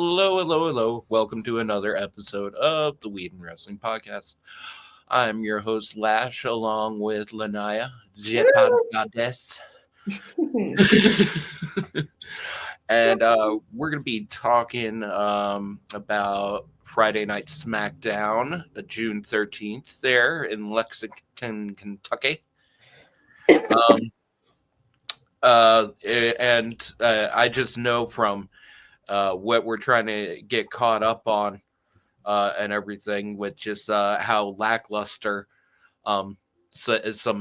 Hello, hello, hello. Welcome to another episode of the Weed and Wrestling Podcast. I'm your host, Lash, along with Laniya, Jetpod Goddess. And we're going to be talking about Friday Night Smackdown, June 13th, there in Lexington, Kentucky. Um, I just know from what we're trying to get caught up on and everything with just how lackluster some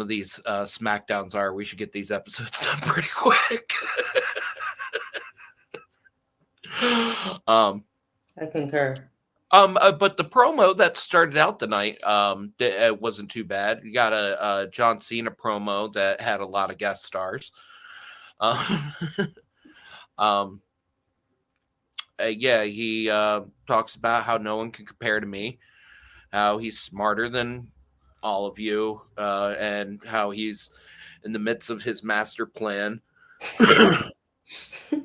of these Smackdowns are. We should get these episodes done pretty quick. I concur. But the promo that started out the night it wasn't too bad. You got a John Cena promo that had a lot of guest stars. Um, um, yeah, he talks about how no one can compare to me, how he's smarter than all of you, and how he's in the midst of his master plan,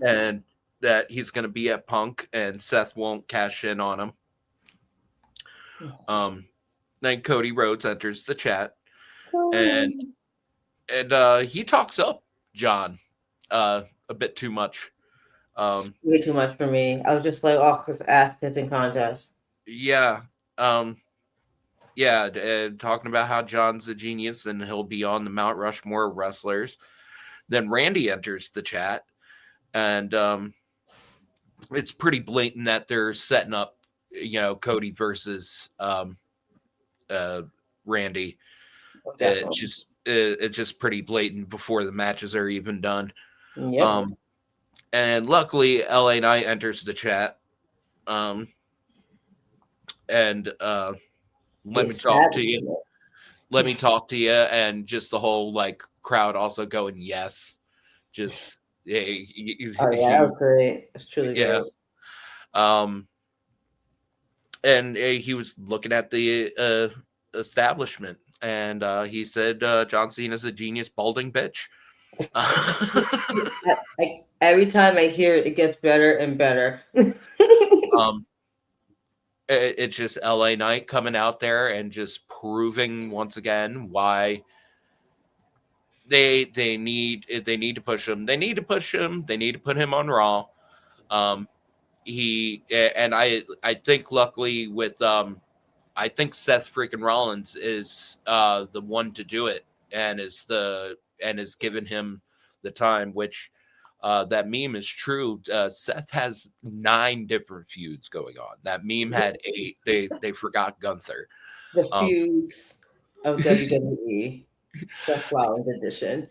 and that he's going to be at Punk, and Seth won't cash in on him. Then Cody Rhodes enters the chat, and he talks up John a bit too much. Way too much for me. I was just like, oh, this ass kissing contest. Yeah. Talking about how John's a genius and he'll be on the Mount Rushmore of wrestlers. Then Randy enters the chat, and it's pretty blatant that they're setting up, Cody versus Randy. It's just pretty blatant before the matches are even done. Yep. And luckily, LA Knight enters the chat. Let me talk to you. Let me talk to you, and just the whole crowd also going yes. Just that was great. It's truly great. And he was looking at the establishment, and he said John Cena's a genius balding bitch. Every time I hear it, it gets better and better. It's just LA Knight coming out there and just proving once again why they need to push him. They need to push him. They need to put him on Raw. I think luckily with I think Seth freaking Rollins is the one to do it, and is given him the time, which that meme is true. Seth has 9 different feuds going on. That meme had 8. They forgot Gunther. The feuds of WWE. Seth Rollins edition.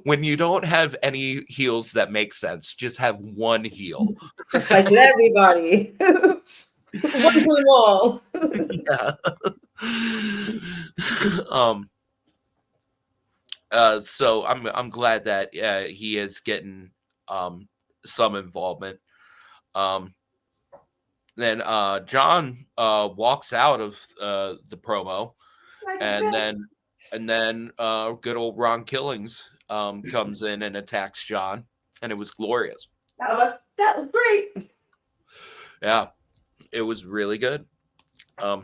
When you don't have any heels that make sense, just have one heel. Fight everybody. One for them all. So I'm glad that he is getting some involvement. Then John walks out of the promo, and then good old Ron Killings comes in and attacks John, and it was glorious. That was great. Yeah, it was really good. I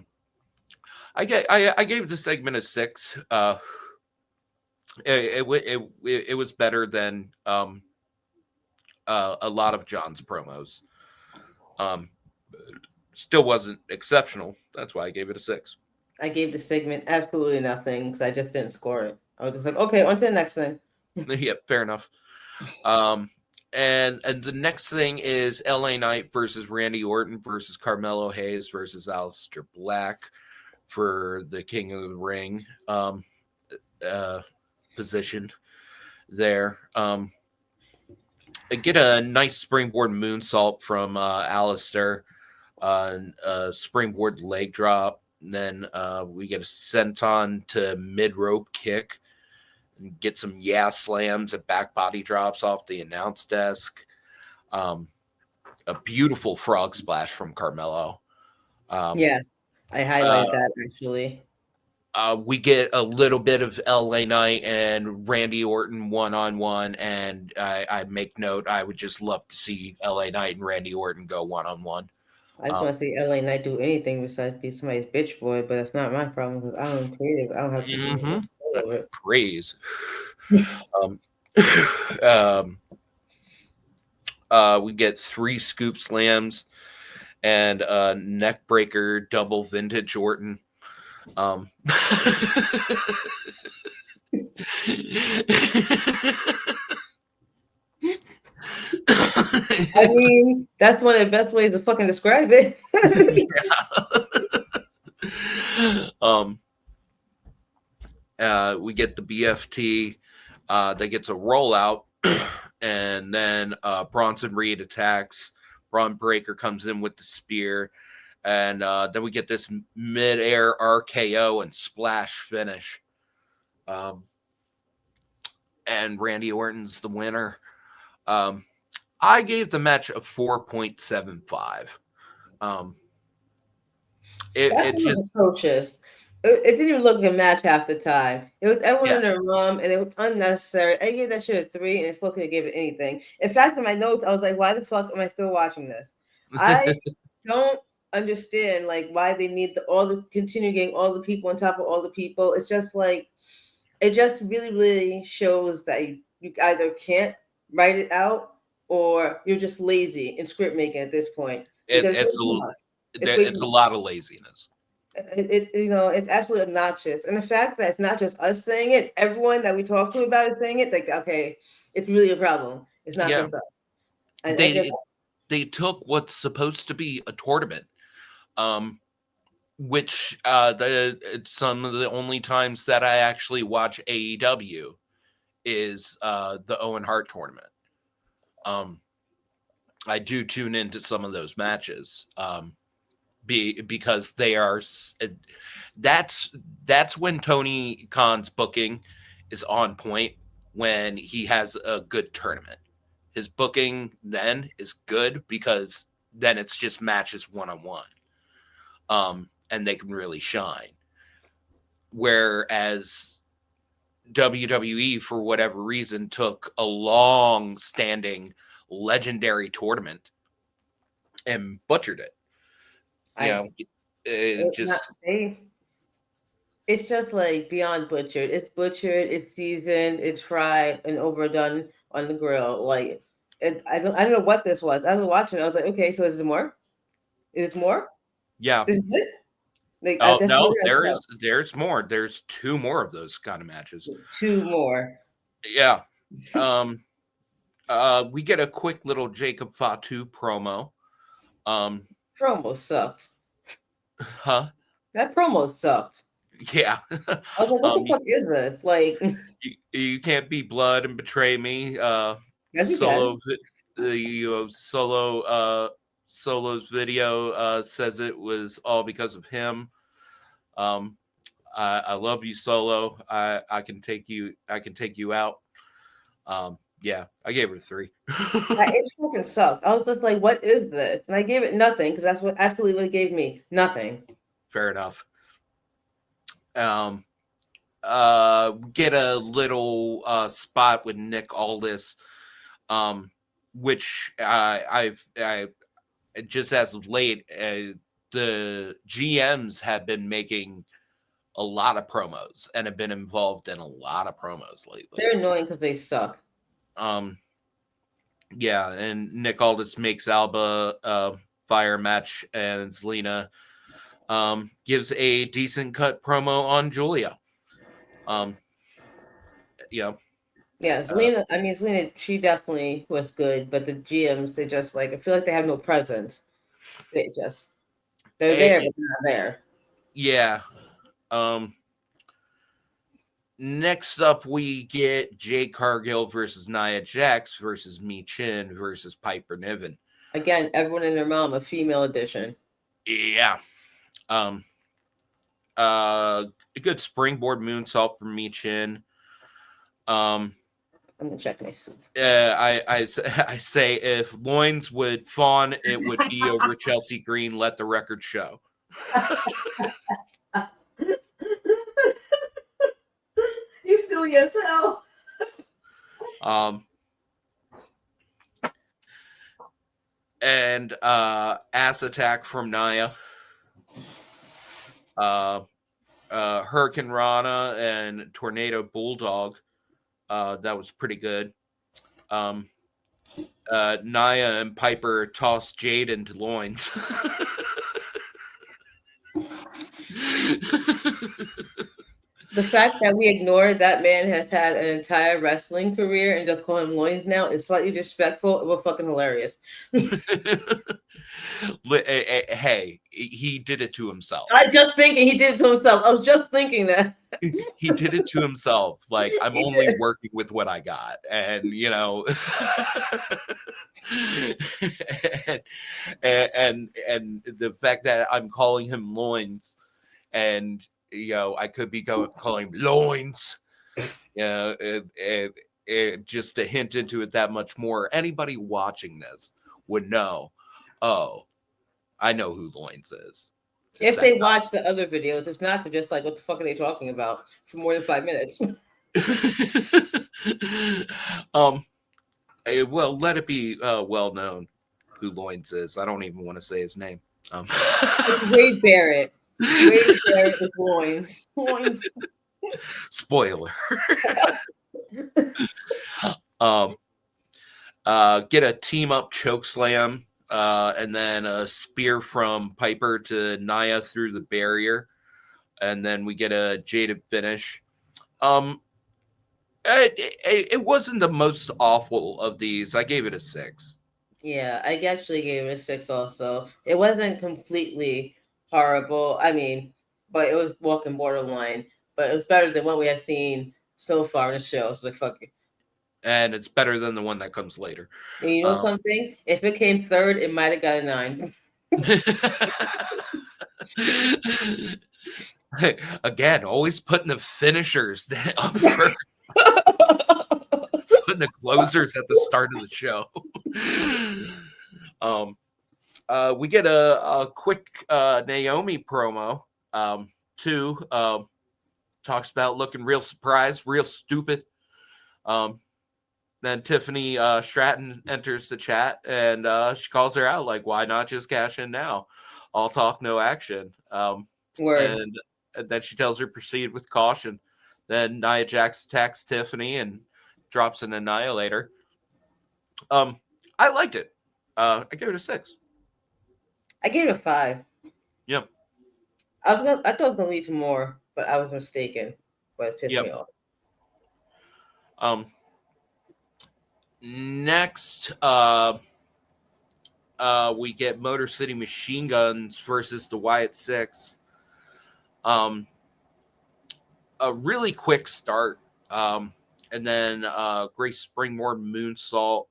gave the segment a 6. It was better than a lot of John's promos. Still wasn't exceptional. That's why I gave it a 6. I gave the segment absolutely nothing because I just didn't score it. I was just like, okay, on to the next thing. Yeah, fair enough. And the next thing is LA Knight versus Randy Orton versus Carmelo Hayes versus Aleister Black for the King of the Ring position there. I get a nice springboard moonsault from Aleister, a springboard leg drop. And then we get a senton to mid rope kick. And get some slams and back body drops off the announce desk. A beautiful frog splash from Carmelo. Yeah, I highlighted that actually. We get a little bit of LA Knight and Randy Orton one-on-one, and I make note, I would just love to see LA Knight and Randy Orton go one-on-one. I just want to see LA Knight do anything besides be somebody's bitch boy, but that's not my problem because I don't create it. I don't have control over it. Praise. We get 3 scoop slams and a neck breaker double vintage Orton. I mean, that's one of the best ways to fucking describe it. We get the BFT that gets a rollout, and then Bronson Reed attacks. Braun Breaker comes in with the spear, and then we get this mid-air RKO and splash finish. And Randy Orton's the winner. I gave the match a 4.75. It just atrocious. It didn't even look like a match half the time. It was everyone in their room, and it was unnecessary. I gave that shit a 3, and it's still couldn't give it anything. In fact, in my notes, I was like, "Why the fuck am I still watching this?" I don't understand like why they need continue getting all the people on top of all the people. It's just like it just really shows that you either can't write it out or you're just lazy in script making at this point. It's a lot of laziness. It's absolutely obnoxious, and the fact that it's not just us saying it, everyone that we talk to about it saying it, like, okay, it's really a problem. It's not just us. And they took what's supposed to be a tournament, which some of the only times that I actually watch AEW is the Owen Hart tournament. I do tune into some of those matches. Because they are that's when Tony Khan's booking is on point, when he has a good tournament. His booking then is good because then it's just matches one-on-one, and they can really shine. Whereas WWE, for whatever reason, took a long-standing legendary tournament and butchered it. It's just like beyond butchered. It's butchered, it's seasoned, it's fried and overdone on the grill. Like I don't know what this was. I was watching it. I was like, okay, so is it more? Is it more? Yeah. This is it? Like, no, there's more. There's 2 more of those kind of matches. 2 more. Yeah. We get a quick little Jacob Fatu promo. Promo sucked. Huh? That promo sucked. Yeah. I was like, what the fuck is this? Like, you can't be blood and betray me. yes, Solo's video says it was all because of him. I love you, Solo. I can take you out. Yeah, I gave it a 3. It fucking sucked. I was just like, what is this? And I gave it nothing because that's what absolutely what it gave me. Nothing. Fair enough. Get a little spot with Nick Aldis, which I just as of late, the GMs have been making a lot of promos and have been involved in a lot of promos lately. They're annoying because they suck. Yeah, and Nick Aldis makes Alba a fire match, and Zelina gives a decent cut promo on Julia. Yeah. Yeah, Zelina. Zelina, she definitely was good, but the GMs, they just like I feel like they have no presence. They're there, but they're not there. Yeah. Next up, we get Jade Cargill versus Nia Jax versus Mi Chin versus Piper Niven. Again, everyone and their mom, a female edition. Yeah. A good springboard moonsault from Mi Chin. I'm gonna check myself. I say if loins would fawn, it would be over Chelsea Green. Let the record show. silly as hell. And ass attack from Naya. Hurricane Rana and Tornado Bulldog. That was pretty good. Naya and Piper tossed Jade into loins. The fact that we ignored that man has had an entire wrestling career and just call him loins now is slightly disrespectful. We're fucking hilarious. Hey, he did it to himself. I was just thinking he did it to himself. I was just thinking that. He did it to himself. Like, I'm only working with what I got. And, you know, and the fact that I'm calling him loins and, you know, I could be calling him loins. You know, just to hint into it that much more. Anybody watching this would know, oh, I know who loins is. If they watch the other videos, if not, they're just like, what the fuck are they talking about for more than 5 minutes? Well, let it be well known who Loins is. I don't even want to say his name. It's Wade Barrett. Wade Barrett is Loins. Loins. Spoiler. Get a team up choke slam. And then a spear from Piper to Naya through the barrier. And then we get a jaded finish. It wasn't the most awful of these. I gave it a 6. Yeah, I actually gave it a 6 also. It wasn't completely horrible. I mean, but it was walking borderline. But it was better than what we had seen so far in the show. So, like, fuck it. And it's better than the one that comes later. And you know something? If it came third, it might have got a 9. Again, always putting the finishers up first. Putting the closers at the start of the show. We get a quick Naomi promo. Too talks about looking real surprised, real stupid. Then Tiffany Stratton enters the chat and she calls her out like, why not just cash in now? All talk, no action. And then she tells her proceed with caution. Then Nia Jax attacks Tiffany and drops an annihilator. I liked it. I gave it a 6. I gave it a 5. Yep. I thought it was gonna lead to more, but I was mistaken. But it pissed me off. Next, we get Motor City Machine Guns versus the Wyatt Six. A really quick start, and then Grace Springmore moonsault.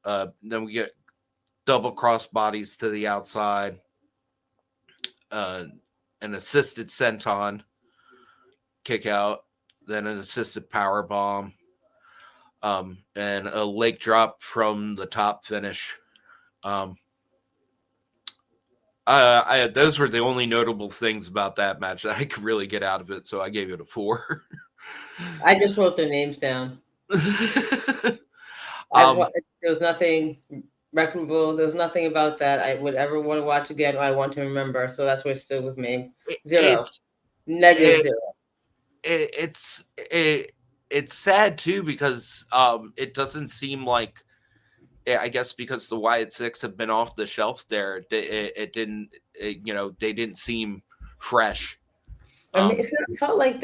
Then we get double cross bodies to the outside, an assisted senton kick out, then an assisted power bomb. And a leg drop from the top finish. Those were the only notable things about that match that I could really get out of it, so I gave it a 4. I just wrote their names down. There was nothing reputable. There was nothing about that I would ever want to watch again or I want to remember, so that's where it stood with me. 0. Negative 0. It's sad too because it doesn't seem like, I guess because the Wyatt Six have been off the shelf there, they didn't seem fresh. I mean, it felt like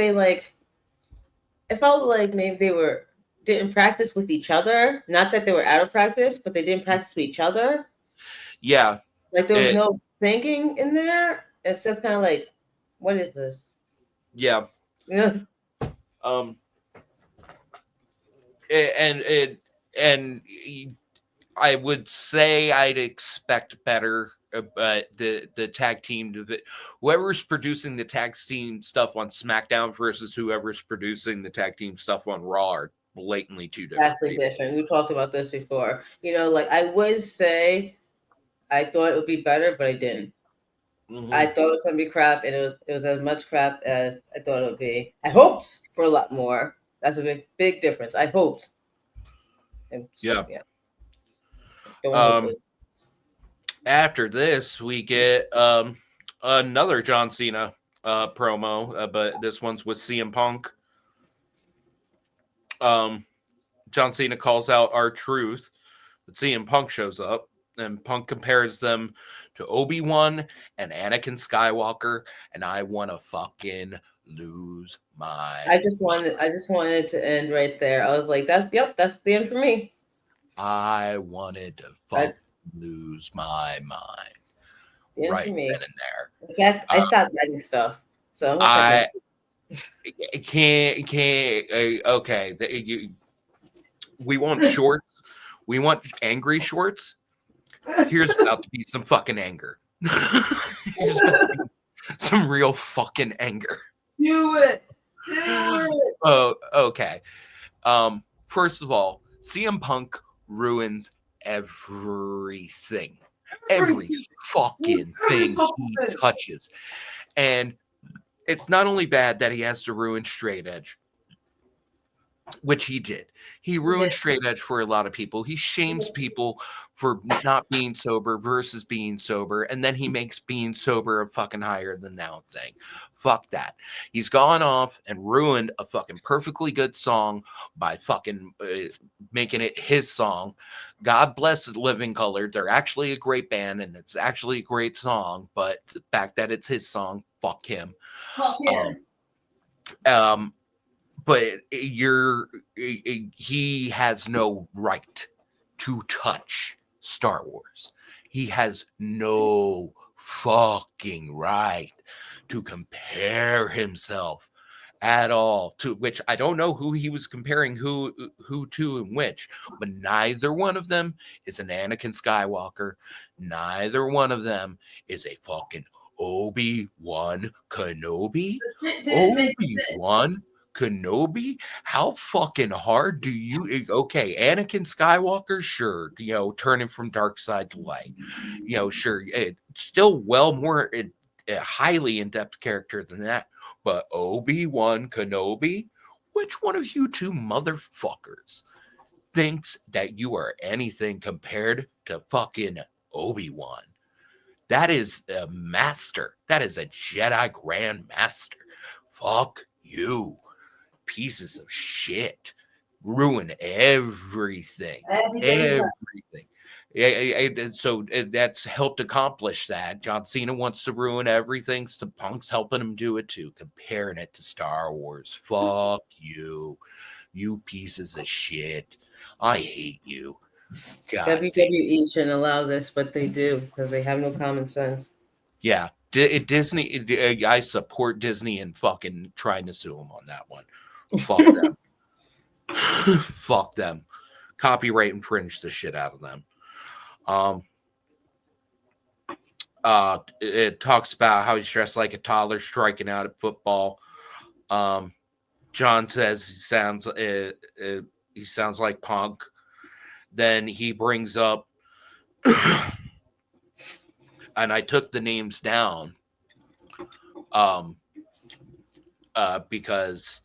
maybe they didn't practice with each other. Not that they were out of practice, but they didn't practice with each other. Yeah, like there was no thinking in there. It's just kind of like, what is this? Yeah. And I would say I'd expect better, but the tag team, whoever's producing the tag team stuff on SmackDown versus whoever's producing the tag team stuff on Raw are blatantly two different. Vastly different. We talked about this before. Like I would say, I thought it would be better, but I didn't. I thought it was gonna be crap, and it was as much crap as I thought it would be. I hoped for a lot more. That's a big difference. I hoped. And so, yeah. After this, we get another John Cena promo, but this one's with CM Punk. John Cena calls out R-Truth, but CM Punk shows up, and Punk compares them to Obi-Wan and Anakin Skywalker, and I want to fucking lose my I just wanted to end right there. I was like, that's the end for me. I wanted to lose my mind right then and there. In fact, I stopped writing stuff. So I can't. Okay, we want shorts. We want angry shorts. Here's about to be some fucking anger. Here's some real fucking anger. Do it. Oh, okay. First of all, CM Punk ruins everything. Every fucking thing he touches. And it's not only bad that he has to ruin Straight Edge, which he did. He ruined Straight Edge for a lot of people. He shames people for not being sober versus being sober, and then he makes being sober a fucking higher than thou thing. Fuck that. He's gone off and ruined a fucking perfectly good song by fucking making it his song. God bless Living Color. They're actually a great band, and it's actually a great song, but the fact that it's his song, fuck him. But he has no right to touch Star Wars. He has no fucking right to compare himself at all to which I don't know who he was comparing who to and which, but neither one of them is an Anakin Skywalker. Neither one of them is a fucking Obi-Wan Kenobi. Obi-Wan Kenobi? How fucking hard do you okay, Anakin Skywalker, sure, turning from dark side to light. Sure, it's still well more a highly in-depth character than that. But Obi-Wan Kenobi? Which one of you two motherfuckers thinks that you are anything compared to fucking Obi-Wan? That is a master. That is a Jedi Grand Master. Fuck you. Pieces of shit. Ruin everything. Everything. So that's helped accomplish that. John Cena wants to ruin everything, so Punk's helping him do it too, comparing it to Star Wars. Fuck you. You pieces of shit. I hate you. God WWE shouldn't allow this, but they do because they have no common sense. Yeah. Disney, I support Disney and fucking trying to sue them on that one. Fuck them. Fuck them. Copyright infringe the shit out of them. It talks about how he's dressed like a toddler striking out at football. John says he sounds like Punk. Then he brings up, and I took the names down, because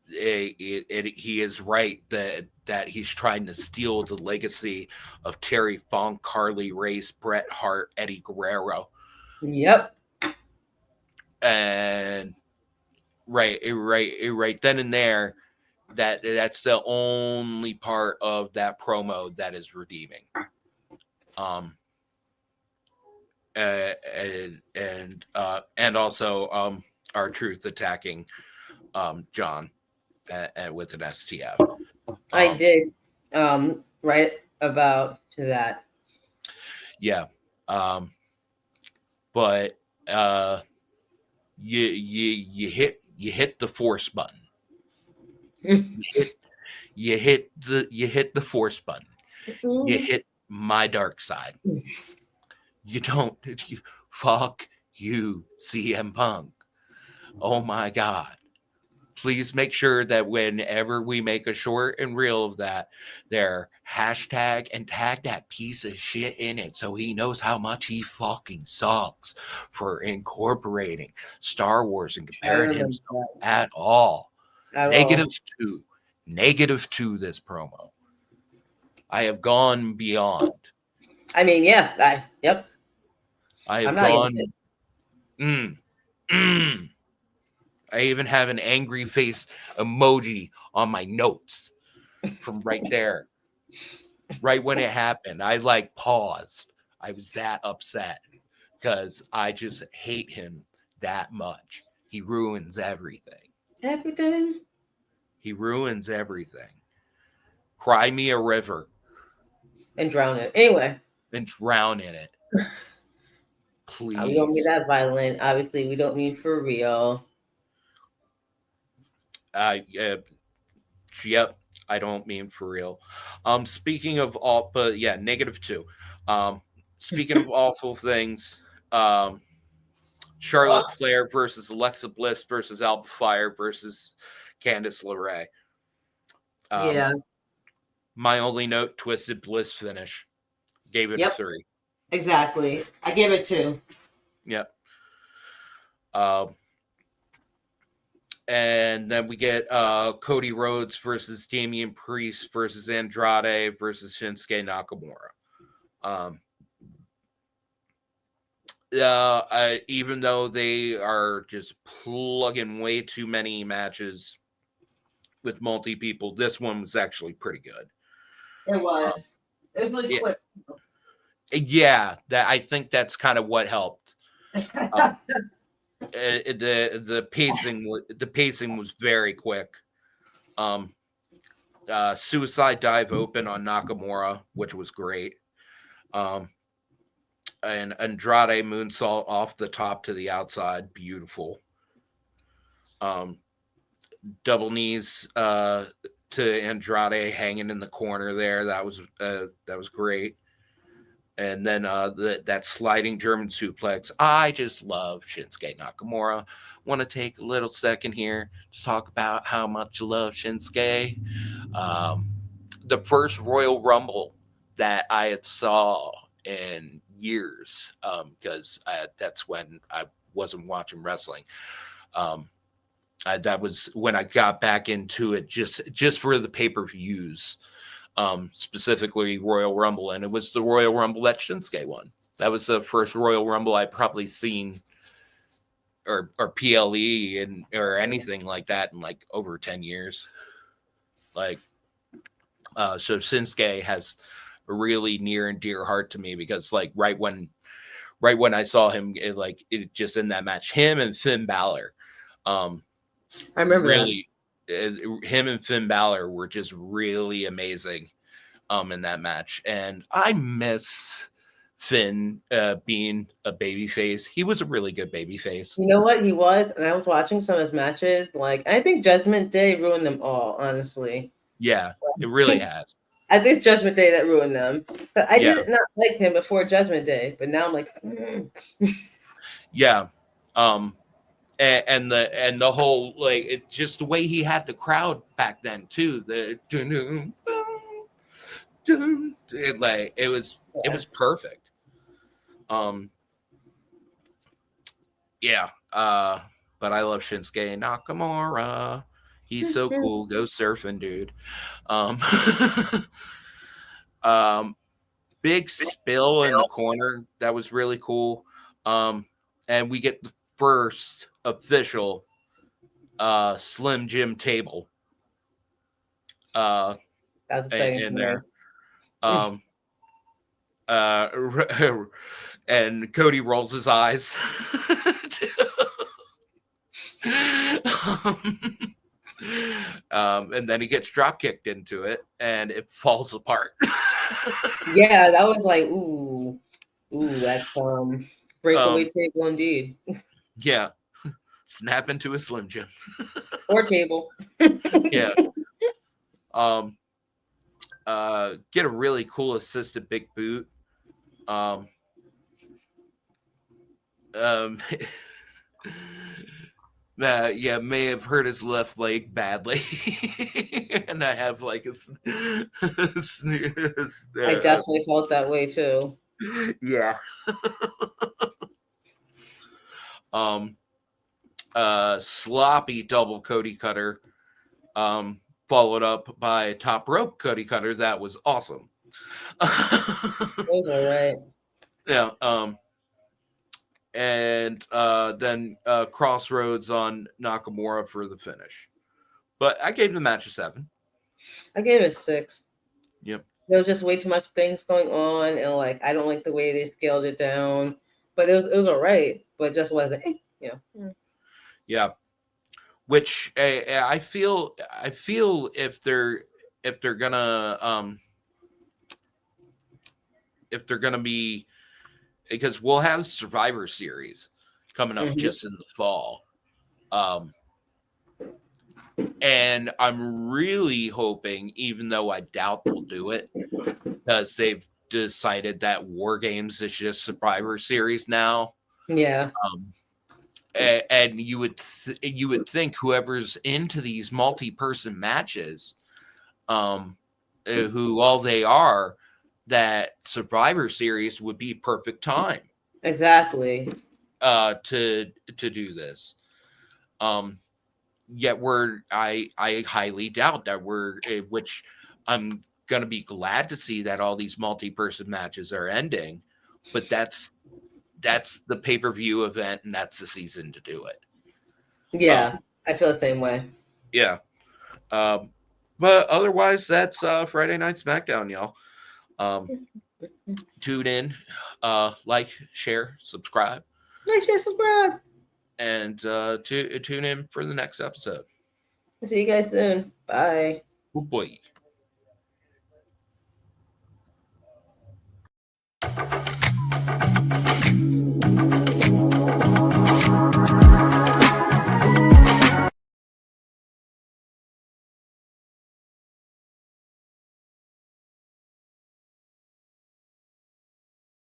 he is right that he's trying to steal the legacy of Terry Funk, Carly Race, Bret Hart, Eddie Guerrero. Yep. And right then and there, that's the only part of that promo that is redeeming. And also R-Truth attacking John with an STF. I did write about that. Yeah. But you hit the force button. you hit the force button. You hit my dark side. You don't. Fuck you, CM Punk. Oh my God. please make sure that whenever we make a short and reel of that, there hashtag and tag that piece of shit in it so he knows how much he fucking sucks for incorporating Star Wars and comparing himself at all. -2. -2 this promo. I have gone beyond. I mean, yeah. Yep. I have gone. I even have an angry face emoji on my notes from right there. Right when it happened, I like paused. I was that upset because I just hate him that much. He ruins everything. Everything? He ruins everything. Cry me a river. And drown it. Anyway. And drown in it. Please. We don't mean that violent. Obviously, we don't mean for real. Yep, I don't mean for real. Speaking of all, but yeah, -2. Speaking of awful things, Charlotte Flair versus Alexa Bliss versus Alba Fire versus Candice LeRae. Yeah. My only note: Twisted Bliss finish. Gave it a 3. Exactly. I gave it 2. Yep. And then we get Cody Rhodes versus Damian Priest versus Andrade versus Shinsuke Nakamura. Even though they are just plugging way too many matches with multi people, this one was actually pretty good. It was. It was really quick. Yeah, I think that's kind of what helped. The pacing was very quick. Suicide dive open on Nakamura, which was great. And Andrade moonsault off the top to the outside, beautiful. Double knees to Andrade hanging in the corner there. That was great. And then that sliding German suplex. I just love Shinsuke Nakamura. Want to take a little second here to talk about how much you love Shinsuke. The first Royal Rumble that I had saw in years, because that's when I wasn't watching wrestling. That was when I got back into it just for the pay-per-views. Specifically Royal Rumble, and it was the Royal Rumble that Shinsuke won. That was the first Royal Rumble I'd probably seen, or PLE or anything like that in like over 10 years. Like, so Shinsuke has a really near and dear heart to me because like right when I saw him, it just in that match, him and Finn Balor, I remember really. Him and Finn Balor were just really amazing in that match. And I miss Finn being a babyface. He was a really good babyface. You know what? He was, and I was watching some of his matches. Like, I think Judgment Day ruined them all, honestly. Yeah, it really has. I think it's Judgment Day that ruined them. But I did not like him before Judgment Day, but now I'm like, yeah. And the whole it just the way he had the crowd back then too. It was perfect. But I love Shinsuke Nakamura. He's so cool. Go surfing, dude. Big spill in the corner. That was really cool. And we get the first official Slim Jim table in there. And Cody rolls his eyes. And then he gets drop kicked into it and it falls apart. Yeah, that was like, ooh, that's breakaway table indeed. Yeah. Snap into a Slim Jim. Or table. Yeah. Get a really cool assisted big boot. may have hurt his left leg badly, and I have like I definitely felt that way too. Yeah. Sloppy double Cody Cutter, followed up by a top rope Cody Cutter. That was awesome. Those are right. Yeah. And then Crossroads on Nakamura for the finish. But I gave the match a 7. I gave it a 6. Yep. There was just way too much things going on, and like I don't like the way they scaled it down. But it was alright, but it just wasn't. Yeah. Which I feel if they're gonna be, because we'll have Survivor Series coming up just in the fall. And I'm really hoping, even though I doubt they'll do it, because they've decided that War Games is just Survivor Series now. Yeah. And you would think whoever's into these multi-person matches, who all they are, that Survivor Series would be perfect time. Exactly. To do this. Yet I highly doubt that which I'm going to be glad to see that all these multi-person matches are ending, but that's the pay-per-view event, and that's the season to do it. Yeah, I feel the same way. Yeah. But otherwise, that's Friday Night Smackdown, y'all. Tune in, like, share, subscribe. Like, share, subscribe. And tune in for the next episode. See you guys soon. Bye. Oh boy.